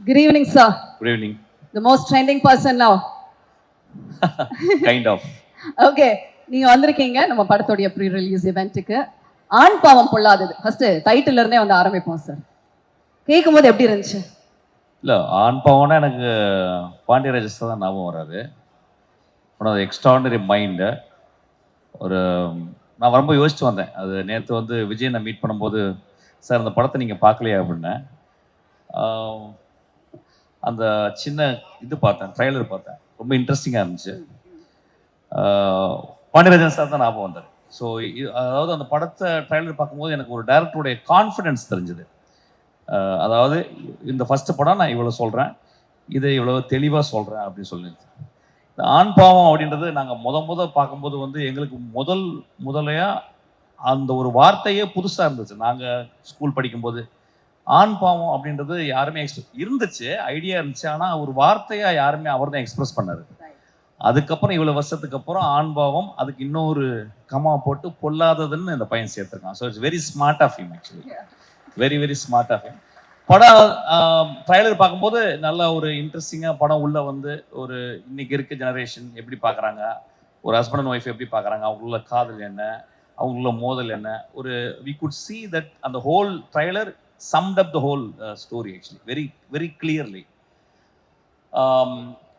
Good evening, sir. Good evening. The most trending person now. Kind of. Okay. நீங்க வந்திருக்கீங்க நம்ம படத்தோடைய pre release இவெண்ட்டுக்கு. ஆண் பாவம் பொல்லாதது ஃபர்ஸ்ட் டைட்டில் இருந்தே வந்து ஆரம்பிப்போம் சார். கேட்கும்போது எப்படி இருந்துச்சு? இல்லை, ஆண் பாவம்னா எனக்கு பாண்டியராஜஸ் தான் ஞாபகம் வராது. உனது எக்ஸ்ட்ராடனரி மைண்டு. ஒரு நான் ரொம்ப யோசிச்சு வந்தேன். அது நேற்று வந்து விஜய் நான் மீட் பண்ணும்போது, சார் அந்த படத்தை நீங்கள் பார்க்கலையா அப்படின்னேன். அந்த சின்ன இது பார்த்தேன், ட்ரைலர் பார்த்தேன், ரொம்ப இன்ட்ரெஸ்டிங்காக இருந்துச்சு. பாண்டியராஜன் சார் தான் ஞாபகம் வந்தார். ஸோ அதாவது அந்த படத்தை ட்ரைலர் பார்க்கும்போது எனக்கு ஒரு டைரக்டருடைய கான்ஃபிடென்ஸ் தெரிஞ்சுது. அதாவது இந்த ஃபஸ்ட்டு படம் நான் இவ்வளோ சொல்கிறேன், இதை இவ்வளோ தெளிவாக சொல்கிறேன் அப்படின்னு சொல்லியிருந்தேன். இந்த ஆண் பாவம் அப்படின்றது நாங்கள் பார்க்கும்போது வந்து எங்களுக்கு முதலையாக அந்த ஒரு வார்த்தையே புதுசாக இருந்துச்சு. நாங்கள் ஸ்கூல் படிக்கும்போது ஆண் பாவம் அப்படின்றது யாருமே இருந்துச்சு, ஐடியா இருந்துச்சு. ஆனால் ஒரு வார்த்தையாக யாருமே அவர் தான் எக்ஸ்பிரஸ் பண்ணார். அதுக்கப்புறம் இவ்வளோ வருஷத்துக்கு அப்புறம் ஆண் பாவம், அதுக்கு இன்னொரு கமா போட்டு பொல்லாததுன்னு இந்த பையன் சேர்த்துருக்கான். So it's very smart of him, actually very very smart of him. படம் ட்ரைலர் பார்க்கும்போது நல்ல ஒரு இன்ட்ரெஸ்டிங்காக படம் உள்ளே வந்து ஒரு இன்னைக்கு இருக்க ஜெனரேஷன் எப்படி பார்க்குறாங்க, ஒரு ஹஸ்பண்ட் அண்ட் ஒய்ஃப் எப்படி பார்க்குறாங்க, அவங்களுள்ள காதல் என்ன, அவங்களுள்ள மோதல் என்ன, ஒரு வி குட் சி தட் அந்த whole trailer summed up the whole story actually very very clearly.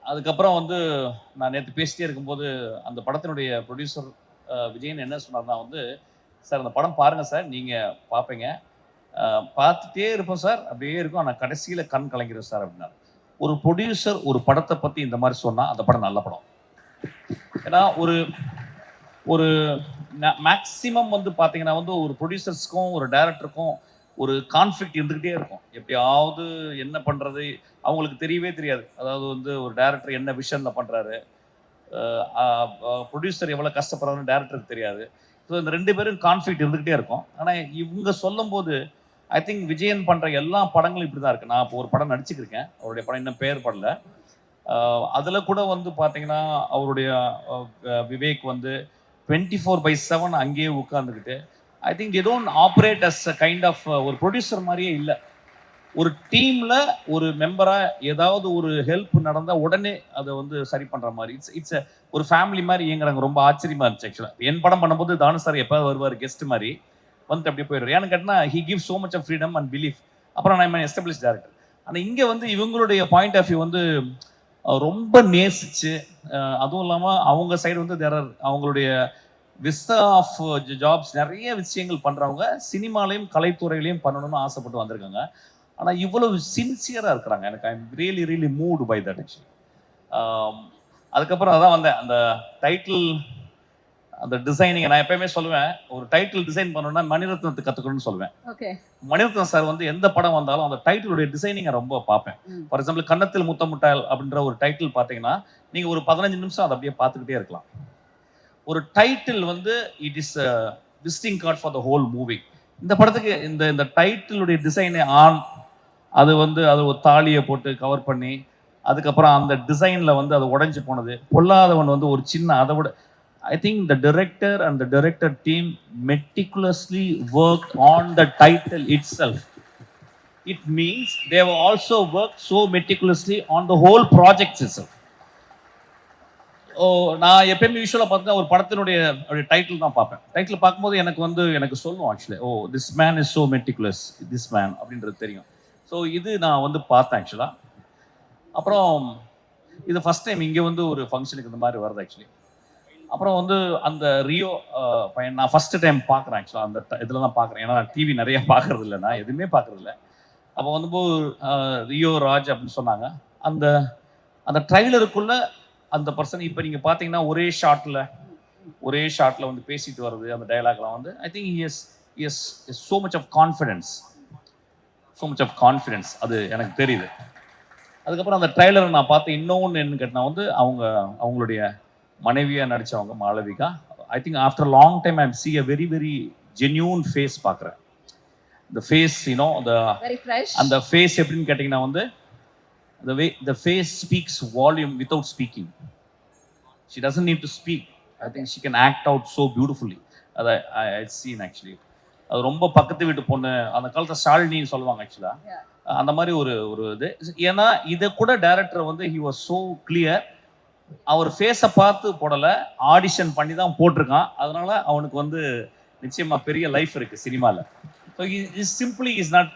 அதுக்கப்புறம் வந்து நான் நேற்று பேசிட்டே இருக்கும்போது அந்த படத்தினுடைய ப்ரொடியூசர் விஜயன் என்ன சொன்னார்னா வந்து, சார் அந்த படம் பாருங்கள் சார், நீங்கள் பார்ப்பீங்க, பார்த்துட்டே இருப்போம் சார், அப்படியே இருக்கும், ஆனால் கடைசியில் கண் கலங்கிறோம் சார் அப்படின்னாரு. ஒரு ப்ரொடியூசர் ஒரு படத்தை பற்றி இந்த மாதிரி சொன்னால் அந்த படம் நல்ல படம். ஏன்னா ஒரு ஒரு மேக்சிமம் வந்து பார்த்தீங்கன்னா வந்து ஒரு ப்ரொடியூசர்ஸ்க்கும் ஒரு டைரக்டருக்கும் ஒரு கான்ஃப்ளிக்ட் இருந்துக்கிட்டே இருக்கும். எப்படியாவது என்ன பண்ணுறது அவங்களுக்கு தெரியவே தெரியாது. அதாவது வந்து ஒரு டைரக்டர் என்ன விஷனில் பண்ணுறாரு, ப்ரொடியூசர் எவ்வளோ கஷ்டப்படுறாருன்னு டைரக்டருக்கு தெரியாது. ஸோ இந்த ரெண்டு பேரும் கான்ஃப்ளிக்ட் இருந்துக்கிட்டே இருக்கும். ஆனால் இவங்க சொல்லும்போது ஐ திங்க் விஜயன் பண்ணுற எல்லா படங்களும் இப்படி தான் இருக்குது. நான் இப்போ ஒரு படம் நடிச்சுக்கிருக்கேன், அவருடைய படம் இன்னும் பேர் படல. அதில் கூட வந்து பார்த்தீங்கன்னா அவருடைய விவேக் வந்து 24/7 அங்கேயே உட்காந்துக்கிட்டு, I think they don't operate as a kind of ஒரு ப்ரொடியூசர் மாதிரியே இல்லை. ஒரு டீமில் ஒரு மெம்பராக ஏதாவது ஒரு ஹெல்ப் நடந்தால் உடனே அதை வந்து சரி பண்ணுற மாதிரி இட்ஸ் ஒரு ஃபேமிலி மாதிரி இயங்குறாங்க. ரொம்ப ஆச்சரியமாக இருந்துச்சு. ஆக்சுவலாக என் படம் பண்ணும்போது தானு சார் எப்போது வருவார் கெஸ்ட் மாதிரி வந்துட்டு அப்படியே போயிடுவார். ஏன்னு கேட்டால் he give so much of freedom and belief. அப்புறம் நான் எஸ்டாப்ளிஷ் டேரக்டர். ஆனால் இங்கே வந்து இவங்களுடைய பாயிண்ட் ஆஃப் வியூ வந்து ரொம்ப நேசிச்சு, அதுவும் இல்லாமல் அவங்க சைடு வந்து அவங்களுடைய விஸ்தா ஆஃப் ஜாப்ஸ் நிறைய விஷயங்கள் பண்ணுறவங்க சினிமாலையும் கலைத்துறையிலையும் பண்ணணும்னு ஆசைப்பட்டு வந்திருக்காங்க. ஆனால் இவ்வளவு சின்சியராக இருக்கிறாங்க. எனக்கு I am really really moved by that actually. அதுக்கப்புறம் அதான் வந்தேன், அந்த டைட்டில் அந்த டிசைனிங் நான் எப்பயுமே சொல்லுவேன், ஒரு டைட்டில் டிசைன் பண்ணணும்னா மணிரத்னத்துக்கு கற்றுக்கணும்னு சொல்லுவேன். மணிரத்னம் சார் வந்து எந்த படம் வந்தாலும் அந்த டைட்டிலுடைய டிசைனிங்கை ரொம்ப பார்ப்பேன். ஃபார் எக்ஸாம்பிள் கன்னத்தில் முத்தமுட்டால் அப்படின்ற ஒரு டைட்டில் பார்த்தீங்கன்னா நீங்கள் ஒரு 15 நிமிஷம் அதை அப்படியே பார்த்துக்கிட்டே இருக்கலாம். ஒரு டைட்டில் வந்து it is visiting card for the whole movie. இந்த படத்துக்கு இந்த டைட்டிலுடைய டிசைனை அது வந்து அது ஒரு தாலியை போட்டு கவர் பண்ணி, அதுக்கப்புறம் அந்த டிசைனில் வந்து அது உடைஞ்சு போனது, பொல்லாதவன் வந்து ஒரு சின்ன அதை விட I think the director and the director team meticulously work on the title itself. It means they have also work so meticulously on the whole project itself. நான் எப்பயுமே யூஸ்வலாக பார்த்தீங்கன்னா ஒரு படத்தினுடைய டைட்டில் தான் பார்ப்பேன். டைட்டில் பார்க்கும்போது எனக்கு சொல்லுவோம் actually, oh this man is so meticulous, this man அப்படின்றது தெரியும். ஸோ இது நான் வந்து பார்த்தேன் ஆக்சுவலாக. அப்புறம் இது ஃபஸ்ட் டைம் இங்கே வந்து ஒரு ஃபங்க்ஷனுக்கு இந்த மாதிரி வருது ஆக்சுவலி. அப்புறம் வந்து அந்த ரியோ பையன் நான் ஃபஸ்ட்டு டைம் பார்க்குறேன் ஆக்சுவலாக. அந்த இதில் தான் பார்க்குறேன், ஏன்னா நான் டிவி நிறைய பார்க்குறது இல்லை, நான் எதுவுமே பார்க்குறது இல்லை. அப்போ வந்து ரியோ ராஜ் அப்படின்னு சொன்னாங்க. அந்த அந்த ட்ரைலருக்குள்ளே அந்த பர்சன் இப்போ நீங்கள் பார்த்தீங்கன்னா ஒரே ஷாட்டில் வந்து பேசிட்டு வருது அந்த டைலாக்லாம் வந்து I think is so much of confidence அது எனக்கு தெரியுது. அதுக்கப்புறம் அந்த ட்ரைலரை நான் பார்த்து இன்னொன்று என்ன கேட்டால் வந்து அவங்களுடைய மனைவியாக நடித்தவங்க Malavika. I think after long time I see a very very genuine face பார்க்குறேன். இந்த ஃபேஸ் அந்த ஃபேஸ் எப்படின்னு கேட்டிங்கன்னா வந்து the face speaks volume without speaking. She doesn't need to speak. I think she can act out so beautifully. I've seen actually. அது ரொம்ப பக்கத்து வீட்டு பொண்ணு, அந்த காலத்துல ஷாலினின்னு சொல்லுவாங்க ஆக்சுவலா. அந்த மாதிரி ஒரு ஒரு இது. ஏன்னா இதை கூட டைரக்டர் வந்து ஹி வாஸ் சோ கிளியர். அவர் ஃபேஸை பார்த்து போடல, ஆடிஷன் பண்ணி தான் போட்டிருக்கான். அதனால அவனுக்கு வந்து நிச்சயமா பெரிய லைஃப் இருக்கு சினிமால. So simply is not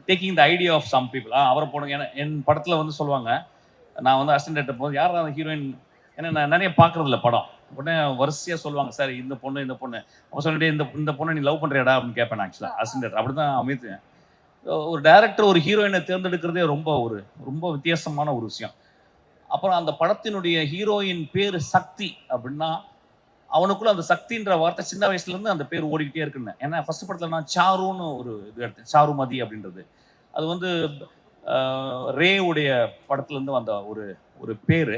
taking the idea of some people. அவரை போடுங்க. என் படத்துல வந்து சொல்லுவாங்க, நான் வந்து அசிஸ்டன்ட் டைரக்டர் போது யார் அந்த ஹீரோயின், ஏன்னா நான் நிறைய பார்க்கறதில்ல படம். உடனே வரிசையாக சொல்லுவாங்க, சார் இந்த பொண்ணு இந்த பொண்ணு. அவன் சொல்லிட்டு இந்த பொண்ணை நீ லவ் பண்ணுறியாடா அப்படின்னு கேட்பேன் ஆக்சுவலாக அசிஸ்டன்ட் டைரக்டர். அப்படி தான் அமைத்தேன். ஒரு டைரக்டர் ஒரு ஹீரோயினை தேர்ந்தெடுக்கிறதே ரொம்ப வித்தியாசமான ஒரு விஷயம். அப்புறம் அந்த படத்தினுடைய ஹீரோயின் பேர் சக்தி அப்படின்னா அவனுக்குள்ள அந்த சக்தின்ற வார்த்தை சின்ன வயசுல இருந்து அந்த பேர் ஓடிக்கிட்டே இருக்குன்னு. ஏன்னா ஃபர்ஸ்ட் படத்துல நான் சாருன்னு ஒரு இது எடுத்தேன், சாருமதி அப்படின்றது. அது வந்து ரேவுடைய படத்துல இருந்து வந்த ஒரு ஒரு பேரு.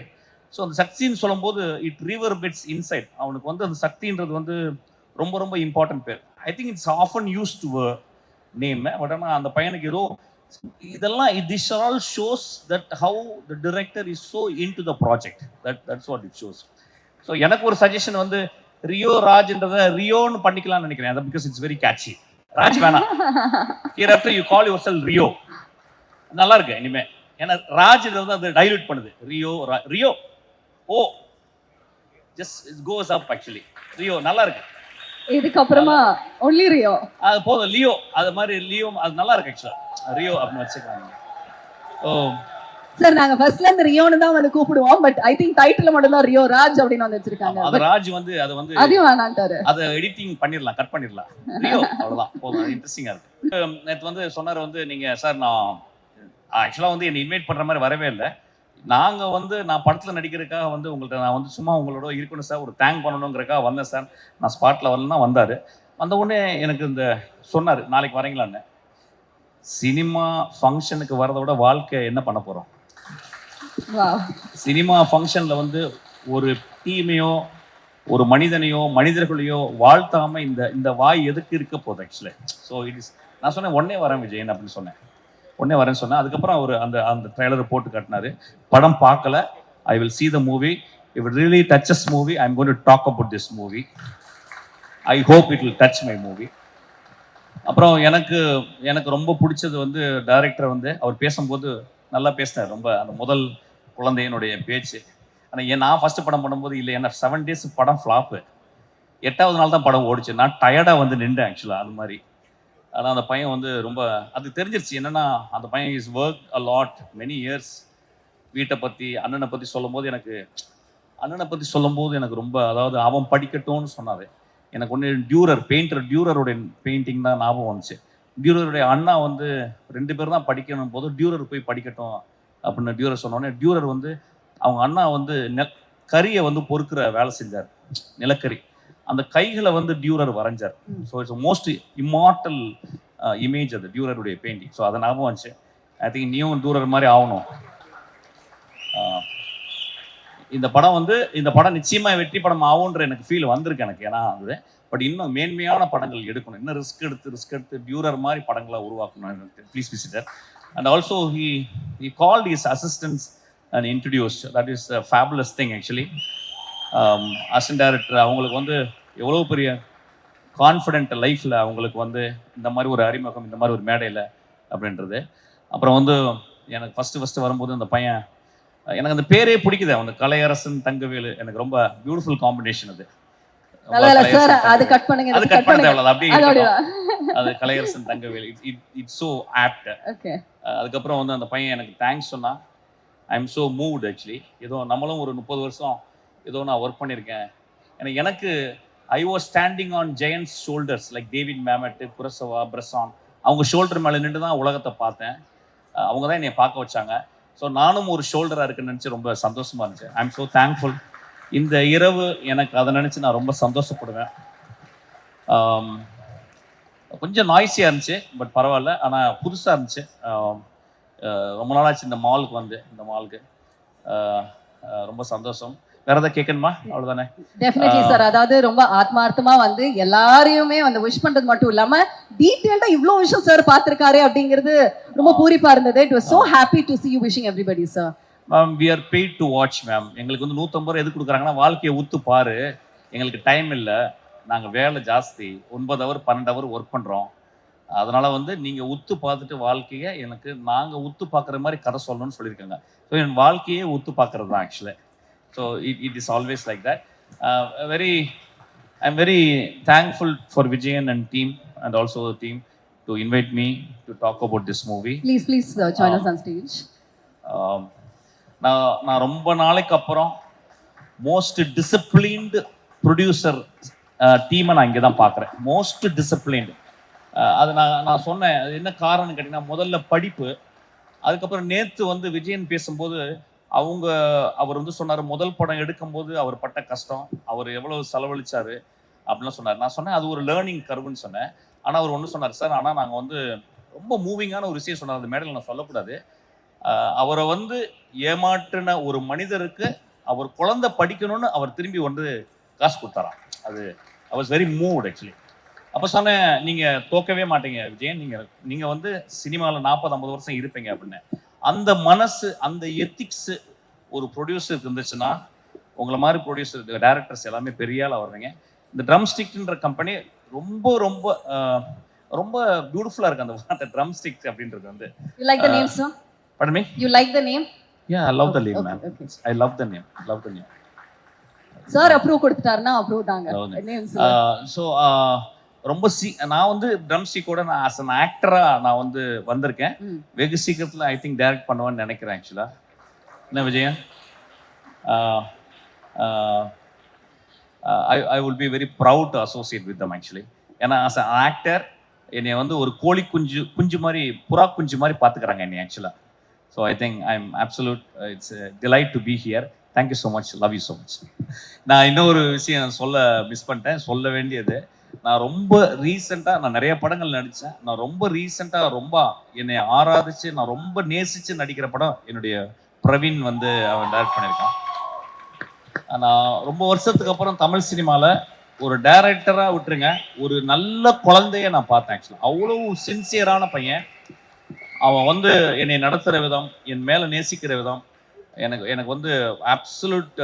ஸோ அந்த சக்தின்னு சொல்லும்போது இட் ரிவர்பெட்ஸ் இன்சைட். அவனுக்கு வந்து அந்த சக்தின்றது வந்து ரொம்ப ரொம்ப இம்பார்ட்டன்ட் பேர். I think it's often use to name. But ஆனால் அந்த பையனுக்கு ஏதோ இதெல்லாம் this all shows that how the director is so into the project. That's what it shows. So எனக்கு ஒரு சஜஷன் வந்து ரியோ ராஜ்ன்றதை ரியோன்னு பண்ணிக்கலாம்னு நினைக்கிறேன். அது because it's very catchy. Raj வேணாம், hereafter you call yourself Rio. நல்லா இருக்கு இனிமே. ஏன்னா ராஜ்ன்றது அது டைல்யூட் பண்ணுது. Rio oh just it goes up. Actually Rio நல்லா இருக்கு. இதுக்கப்புறமா ஒன்லி ரியோ அது போதும். லியோ அது மாதிரி லியோ அது நல்லா இருக்கு ஆக்சுவலா. ரியோ அப்படின்னு வச்சுக்கலாம். ஓ சார், நாங்க ஃபர்ஸ்ட்ல இருந்து ரியோன்னு தான் வந்து கூப்பிடுவோம். பட் ஐ திங்க் டைட்டில் மட்டும் தான் ரியோ ராஜ் அப்படின்னு வந்து வச்சிருக்காங்க. அது ராஜ் வந்து அது வந்து அதையும் வேணான்ட்டாரு. அதை எடிட்டிங் பண்ணிடலாம், கட் பண்ணிடலாம். ரியோ அவ்வளவுதான் போதும். இன்ட்ரெஸ்டிங்கா இருக்கு. நேற்று வந்து சொன்னார் வந்து, நீங்க சார் நான் ஆக்சுவலா வந்து என்னை இன்வைட் பண்ற மாதிரி வரவே இல்லை. நாங்க வந்து நான் படத்துல நடிக்கிறதுக்காக வந்து உங்கள்கிட்ட நான் வந்து சும்மா உங்களோட இருக்கணும் சார், ஒரு தேங்க் பண்ணணுங்கிறக்காக வந்தேன் சார். நான் ஸ்பாட்ல வரலன்னா வந்தாரு. வந்த உடனே எனக்கு இந்த சொன்னார், நாளைக்கு வரீங்களான்னு. சினிமா ஃபங்க்ஷனுக்கு வரதை விட வாழ்க்கை என்ன பண்ண போறோம்? சினிமா ஃபங்க்ஷன்ல வந்து ஒரு டீமையோ ஒரு மனிதனையோ மனிதர்களையோ வாழ்த்தாம இந்த வாய் எதுக்கு இருக்க போகுது ஆக்சுவலி. ஸோ இட் இஸ் நான் சொன்னேன் உடனே வரேன் விஜயன் அப்படின்னு சொன்னேன். உடனே வரேன்னு சொன்னேன். அதுக்கப்புறம் அவர் அந்த ட்ரெய்லரை போட்டு காட்டினாரு. படம் பார்க்கல. I will see the movie. If it really touches movie, I'm going to talk about this movie. I hope it will touch my movie. அப்புறம் எனக்கு ரொம்ப பிடிச்சது வந்து டைரக்டர் வந்து அவர் பேசும்போது நல்லா பேசினார். ரொம்ப அந்த முதல் குழந்தையினுடைய பேச்சு. ஆனால் நான் ஃபர்ஸ்ட் படம் பண்ணும்போது இல்லை, என்ன 7 days படம் ஃப்ளாப்பு. 8வது நாள் தான் படம் ஓடிச்சு. நான் டயர்டாக வந்து நின்றேன் ஆக்சுவலாக. அது மாதிரி. ஆனால் அந்த பையன் வந்து ரொம்ப அது தெரிஞ்சிருச்சு. என்னன்னா அந்த பையன் is work a lot many years. வீட்டை பற்றி அண்ணனை பற்றி சொல்லும்போது எனக்கு ரொம்ப, அதாவது அவன் படிக்கட்டும்னு சொன்னார். எனக்கு ஒன்று பெயிண்டர் டியூரருடைய பெயிண்டிங் தான் ஞாபகம் வந்துச்சு. டியூரருடைய அண்ணா வந்து 2 பேர் தான் படிக்கணும் போது டியூரர் போய் படிக்கட்டும் அப்படின்னு டியூரர் சொன்னோடனே டியூரர் வந்து அவங்க அண்ணா வந்து கரியை வந்து பொறுக்கிற வேலை செஞ்சார், நிலக்கரி. அந்த கைகளை வந்து டியூரர் வரைஞ்சார். So it's most immortal image அது டியூரருடைய பெயிண்டிங். ஸோ அதை ஞாபகம் வந்துச்சு. ஐ திங்க் நீயும் டியூரர் மாதிரி ஆகணும். இந்த படம் நிச்சயமா வெற்றி படம் ஆகுன்ற எனக்கு ஃபீல் வந்திருக்கு எனக்கு. ஏன்னா அது பட் இன்னும் மேன்மையான படங்கள் எடுக்கணும். இன்னும் ரிஸ்க் எடுத்து டியூரர் மாதிரி படங்களை உருவாக்கணும். Please visitor. And also he called his assistants and introduced. That is a fabulous thing actually. Assistant director அவங்களுக்கு வந்து எவ்வளோ பெரிய கான்ஃபிடென்ட் லைஃப்பில் அவங்களுக்கு வந்து இந்த மாதிரி ஒரு அறிமுகம், இந்த மாதிரி ஒரு மேடையில் அப்படின்றது. அப்புறம் வந்து எனக்கு ஃபஸ்ட்டு வரும்போது அந்த பையன், எனக்கு அந்த பேரே பிடிக்குது. அந்த கலையரசன் தங்கவேலு எனக்கு ரொம்ப பியூட்டிஃபுல் காம்பினேஷன். அது கட் பண்ண தேவையில்ல, அப்படியே அது Kalaiyarasan Thangavelu. It's so apt. அதுக்கப்புறம் வந்து அந்த பையன் எனக்கு தேங்க்ஸ் சொன்னா. I am so moved actually. ஏதோ நம்மளும் ஒரு 30 வருஷம் ஏதோ நான் ஒர்க் பண்ணியிருக்கேன். எனக்கு I was standing on giants shoulders like David Mamet, Kurosawa, Bresson. அவங்க ஷோல்டர் மேலே நின்று தான் உலகத்தை பார்த்தேன். அவங்க தான் என்னை பார்க்க வச்சாங்க. ஸோ நானும் ஒரு ஷோல்டராக இருக்குன்னு நினச்சி ரொம்ப சந்தோஷமாக இருந்துச்சு. ஐ எம் ஸோ தேங்க்ஃபுல். இந்த இரவு எனக்கு அதை நினச்சி நான் ரொம்ப சந்தோஷப்படுவேன். கொஞ்சம் நாய்ஸியாக இருந்துச்சு, பட் பரவாயில்ல. ஆனால் புதுசாக இருந்துச்சு. ரொம்ப நாளாச்சு இந்த மாலுக்கு ரொம்ப சந்தோஷம். வேற ஏதாவது கேட்கணுமா? அவ்வளவுதானே. Definitely sir. அதாவது ரொம்ப ஆத்மார்த்தமா வந்து எல்லாரையுமே வந்து விஷ் பண்றது மட்டும் இல்லாம டீடைல்டா இவ்ளோ விஷயம் சார் பார்த்திருக்காரு அப்படிங்கிறது ரொம்ப பூரிப்பா இருந்தது. It was so happy to see you wishing everybody sir. Ma'am, we are paid to watch ma'am. எங்களுக்கு வந்து 150 ரூபாய் எது கொடுக்குறாங்கன்னா வாழ்க்கையை உத்து பாரு, எங்களுக்கு டைம் இல்லை, நாங்கள் வேலை ஜாஸ்தி 9 ஹவர் 12 ஹவர் ஒர்க் பண்ணுறோம். அதனால் வந்து நீங்கள் உத்து பார்த்துட்டு வாழ்க்கையை எனக்கு நாங்கள் உத்து பார்க்குற மாதிரி கதை சொல்லணும்னு சொல்லியிருக்காங்க. ஸோ என் வாழ்க்கையே உத்து பார்க்குறது தான் actually. So it is always like that. I'm very thankful for Vijayan and team and also the team to invite me to talk about this movie. Please join us on stage. நான் ரொம்ப நாளைக்கு அப்புறம் most disciplined producer டீமை நான் இங்கே தான் பார்க்குறேன். Most disciplined. அது நான் சொன்னேன். அது என்ன காரணம்னு கேட்டிங்கன்னா, முதல்ல படிப்பு. அதுக்கப்புறம் நேற்று வந்து விஜயன் பேசும்போது அவர் வந்து சொன்னார், முதல் படம் எடுக்கும்போது அவர் பட்ட கஷ்டம், அவர் எவ்வளோ செலவழிச்சாரு அப்படின்லாம் சொன்னார். நான் சொன்னேன் அது ஒரு லேர்னிங் கர்வுன்னு சொன்னேன். ஆனால் அவர் ஒன்று சொன்னார், சார் ஆனால் நாங்கள் வந்து ரொம்ப மூவிங்கான ஒரு விஷயம் சொன்னார், அந்த மேடையில் நான் சொல்லக்கூடாது. அவரை வந்து ஏமாற்றின ஒரு மனிதருக்கு அவர் குழந்தை படிக்கணும்னு அவர் திரும்பி வந்து காசு கொடுத்தாராம். அது I was very moved actually. அப்போ சொன்னேன், நீங்கள் தோக்கவே மாட்டீங்க விஜயன், நீங்கள் வந்து சினிமாவில் 40-50 வருஷம் இருப்பீங்க அப்படின்னு. அந்த மனசு, அந்த எத்திக்ஸு ஒரு ப்ரொடியூசருக்கு இருந்துச்சுன்னா, உங்களை மாதிரி ப்ரொடியூசர் டைரக்டர்ஸ் எல்லாமே பெரிய ஆளாக வருவீங்க. இந்த ட்ரம் ஸ்டிக்ன்ற கம்பெனி ரொம்ப ரொம்ப ரொம்ப பியூட்டிஃபுல்லாக இருக்குது. அந்த வார்த்தை ட்ரம் ஸ்டிக் அப்படின்றது வந்து. You like the name, sir? Pardon me? You like the name? Yeah, I love the name, man. Okay. I love the name. Sir approve கொடுத்துட்டாருன்னா approve தாங்க. Name sir. So ரொம்ப நான் வந்து ட்ரம் ஸ்டிக்கோட நான் as an actor-ஆ நான் வந்து வந்திருக்கேன். வெகு சீக்கிரத்தில் ஐ திங்க் டைரக்ட் பண்ணுவேன்னு நினைக்கிறேன் ஆக்சுவலாக. என்ன Vijayan? I will be very proud to associate with them actually. ஏன்னா as an actor என்னை வந்து ஒரு கோழி குஞ்சு மாதிரி, புறா குஞ்சு மாதிரி பார்த்துக்கிறாங்க என்னை ஆக்சுவலாக. So I think I am absolute, it's delight to be here. Thank you so much, love you so much. நான் இன்னொரு விஷயம் மிஸ் பண்ணிட்டேன், சொல்ல வேண்டியது. நான் ரொம்ப ரீசெண்டாக நான் நிறைய படங்கள் நடித்தேன். நான் ரொம்ப ரீசெண்டாக ரொம்ப என்னை ஆராதிச்சு நான் ரொம்ப நேசித்து நடிக்கிற படம் என்னுடைய பிரவீன் வந்து அவன் டைரக்ட் பண்ணியிருக்கான். நான் ரொம்ப வருஷத்துக்கு அப்புறம் தமிழ் சினிமாவில் ஒரு டைரக்டராக விட்டுருங்க, ஒரு நல்ல குழந்தைய நான் பார்த்தேன் ஆக்சுவலாக. அவ்வளோ சின்சியரான பையன். அவன் வந்து என்னை நடத்துகிற விதம், என் மேலே நேசிக்கிற விதம் எனக்கு வந்து absolute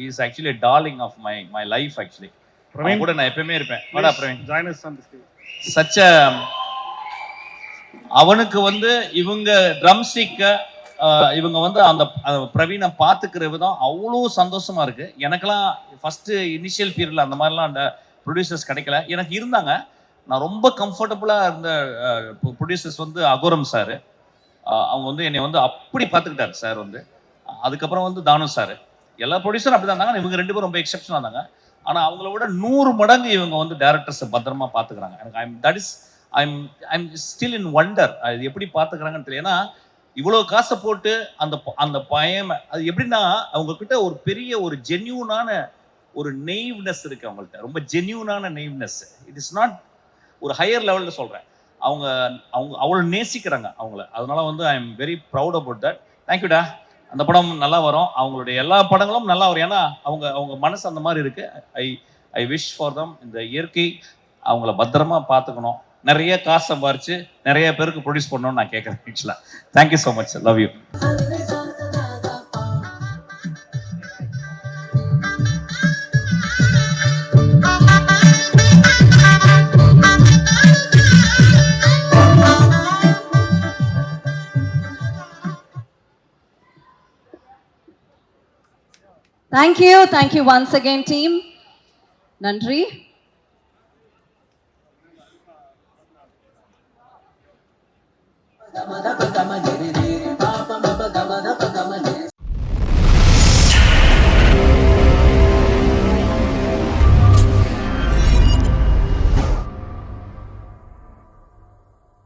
is actually darling of my life actually. Praveen கூட நான் எப்பயுமே இருப்பேன். வாடா Praveen, join us on the stage. சச்ச அவனுக்கு வந்து இவங்க ட்ரம் ஸ்டிக்கை இவங்க வந்து அந்த பிரவீனை பார்த்துக்கிற விதம் அவ்வளோ சந்தோஷமா இருக்கு. எனக்கெல்லாம் ஃபர்ஸ்ட் இனிஷியல் பீரியட்ல அந்த மாதிரிலாம் அந்த ப்ரொடியூசர்ஸ் கிடைக்கல. எனக்கு இருந்தாங்க, நான் ரொம்ப கம்ஃபர்டபுளாக இருந்த ப்ரொடியூசர்ஸ் வந்து அகோரம் சார். அவங்க வந்து என்னை வந்து அப்படி பார்த்துக்கிட்டாரு சார் வந்து. அதுக்கப்புறம் வந்து தானு சார். எல்லா ப்ரொடியூசரும் அப்படி தான் இருந்தாங்க. இவங்க 2 பேரும் ரொம்ப எக்ஸப்ஷனாக இருந்தாங்க. ஆனால் அவங்கள விட 100 மடங்கு இவங்க வந்து டேரக்டர்ஸை பத்திரமா பார்த்துக்கிறாங்க. எனக்கு ஐம் ஸ்டில் இன் வண்டர். அது எப்படி பார்த்துக்கிறாங்கன்னு தெரியல. ஏன்னா இவ்வளோ காசை போட்டு அந்த பையன் அது எப்படின்னா, அவங்கக்கிட்ட ஒரு பெரிய ஒரு ஜென்யூனான ஒரு நெய்வ்னஸ் இருக்குது அவங்கள்ட்ட. ரொம்ப ஜென்யூனான நெய்வ்னஸ். இட் இஸ் நாட் ஒரு ஹையர் லெவலில் சொல்கிறேன். அவங்க அவ்வளோ நேசிக்கிறாங்க அவங்கள. அதனால வந்து I am very proud about that. தேங்க்யூடா. அந்த படம் நல்லா வரும். அவங்களுடைய எல்லா படங்களும் நல்லா வரும். ஏன்னா அவங்க மனசு அந்த மாதிரி இருக்குது. I wish for them. இந்த இயற்கை அவங்கள பத்திரமா பார்த்துக்கணும். நிறைய காசு சம்பாரிச்சு நிறைய பேருக்கு ப்ரொடியூஸ் பண்ணணும்னு நான் கேட்குறேன் ஆக்சுவலாக. Thank you so much, love you. Thank you once again team. நன்றி. Dama dama dama diri